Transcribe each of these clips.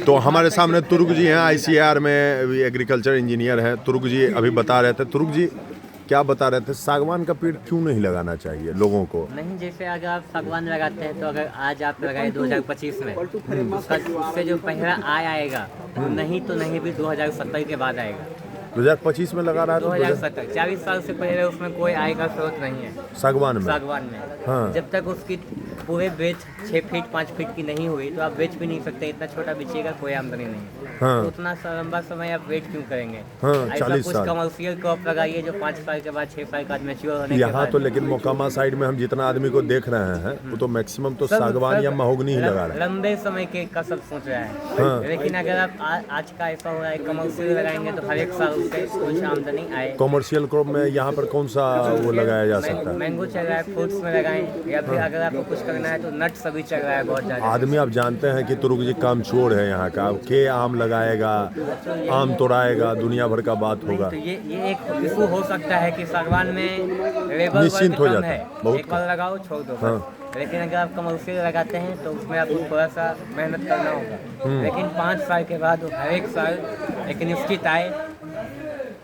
तो हमारे सामने तुर्क जी हैं, आईसीएआर में एग्रीकल्चर इंजीनियर हैं। तुर्क जी अभी बता रहे थे, तुर्क जी क्या बता रहे थे, सागवान का पेड़ क्यों नहीं लगाना चाहिए लोगों को? नहीं, जैसे अगर आप सागवान लगाते हैं तो अगर आज आप लगाए 2025 में, उससे जो पहला आय आएगा नहीं तो नहीं भी 2070 के बाद आएगा। 2025 में लगा रहा है तो 2070 40 साल से पहले उसमें कोई आय का स्रोत नहीं है सागवान में। हाँ। जब तक उसकी पूरे बेच 6 फीट 5 फीट की नहीं हुई तो आप बेच भी नहीं सकते। इतना छोटा बेचिएगा कोई आमदनी नहीं है। हाँ। तो उतना लंबा समय आप वेट क्यों करेंगे? हाँ, ऐसा 40 कुछ साल कमर्शियल क्रॉप लगाइए जो 5 साल के बाद 6 साल का मैच्योर होने के यहाँ बाद। तो लेकिन मोकामा साइड में हम जितना आदमी को देख रहे हैं वो तो मैक्सिमम तो सागवान या महोगनी ही लगा रहे हैं। लंबे समय के का सब सोच रहा है। हाँ। लेकिन अगर आप आज का ऐसा हो रहा है कमर्शियल लगाएंगे तो हर एक साल उससे कुछ आमदनी आए। कॉमर्शियल क्रॉप में यहाँ पर कौन सा वो लगाया जा सकता है? मैंगो चल रहा है, फ्रूट्स में लगाएं, या फिर अगर आपको कुछ करना है तो नट्स अभी चल रहा है बहुत ज़्यादा। आदमी आप जानते हैं कि तुर्क जी कामचोर है यहाँ का, अब के आम लगाएगा, आम तोड़ाएगा, दुनिया भर का बात होगा। तो ये एक इशू हो सकता है कि सागवान में लेबर निश्चिंत हो वर्क कम जाता है, है, बहुत एक बार लगाओ छोड़ दो। हाँ। लेकिन अगर आप कमर्शियल लगाते हैं तो उसमें आपको थोड़ा सा मेहनत करना होगा। लेकिन 5 साल के बाद हर एक साल एक निश्चित आय।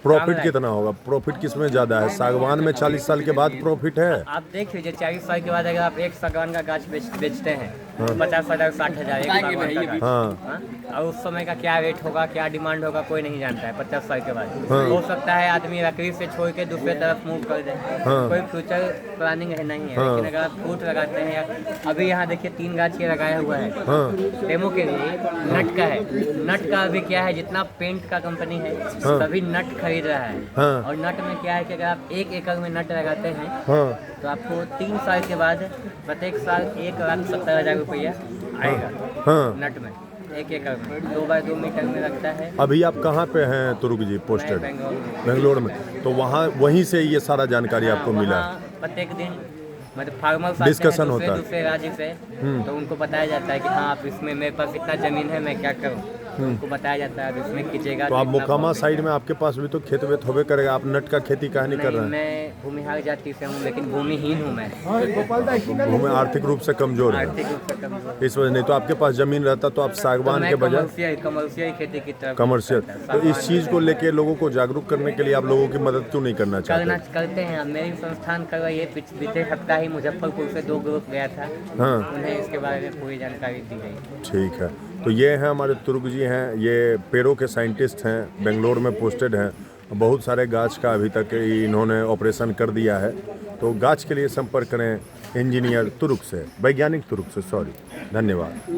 प्रॉफिट कितना होगा? प्रॉफिट किस में ज़्यादा है? सागवान में 40 साल के बाद प्रॉफिट है। आप देख लीजिए 40 साल के बाद अगर आप एक सागवान का गाछ बेचते हैं 50,000 60,000 एक सागवान का गाछ। हाँ? और उस समय का क्या रेट होगा, क्या डिमांड होगा, कोई नहीं जानता है 50 साल के बाद। हो सकता है आदमी लकड़ी से छोड़ के दूसरे तरफ मूव कर दे। कोई फ्यूचर प्लानिंग है नहीं है। लेकिन अगर आप फ्रूट लगाते हैं, या अभी यहाँ देखिए 3 गाछ ये लगाया हुआ है डेमो के लिए, नट का है। नट का अभी क्या है, जितना पेंट का कंपनी है सभी नट खरीद रहा है। और नट में क्या है कि अगर आप 1 एकड़ में नट लगाते हैं तो आपको 3 साल के बाद प्रत्येक साल 1,70,000 रुपया आएगा नट में। 1 एकड़ में 2 बाय 2 मीटर में लगता है। अभी आप कहाँ पे हैं तुर्क जी पोस्टेड? बेंगलोर में। तो वहाँ वहीं से ये सारा जानकारी आपको मिला? प्रत्येक दिन मतलब फार्मर्स डिस्कशन होता है दूसरे राज्य से, तो उनको बताया जाता है कि हाँ आप इसमें मेरे पास इतना जमीन है, मैं क्या करूँ। उनको बताया जाता है इसमें कीजिएगा। तो आप मोकामा साइड में आपके पास भी तो खेत वेत होबे करेगा, आप नट का खेती काहे नहीं कर रहे हैं? मैं भूमिहार जाति से हूँ लेकिन भूमिहीन हूँ मैं। भूमि आर्थिक रूप से कमजोर है, आर्थिक रूप से कमजोर। इस वजह। नहीं तो आपके पास जमीन रहता तो आप सागवान के बजाय कमर्शियल खेती की तरफ कमर्शियल। तो इस चीज़ को लेके लोगों को जागरूक करने के लिए आप लोगों की मदद क्यों नहीं करना चाहते? करते हैं। मेरी संस्थान कर रही है। बीते हफ्ता ही मुजफ्फरपुर से 2 ग्रुप गया था। उन्हें इसके बारे में पूरी जानकारी दी गई। ठीक है। तो ये हैं हमारे तुर्क जी हैं, ये पेड़ों के साइंटिस्ट हैं, बेंगलोर में पोस्टेड हैं। बहुत सारे गाछ का अभी तक इन्होंने ऑपरेशन कर दिया है। तो गाछ के लिए संपर्क करें इंजीनियर तुर्क से, वैज्ञानिक तुर्क से, सॉरी। धन्यवाद।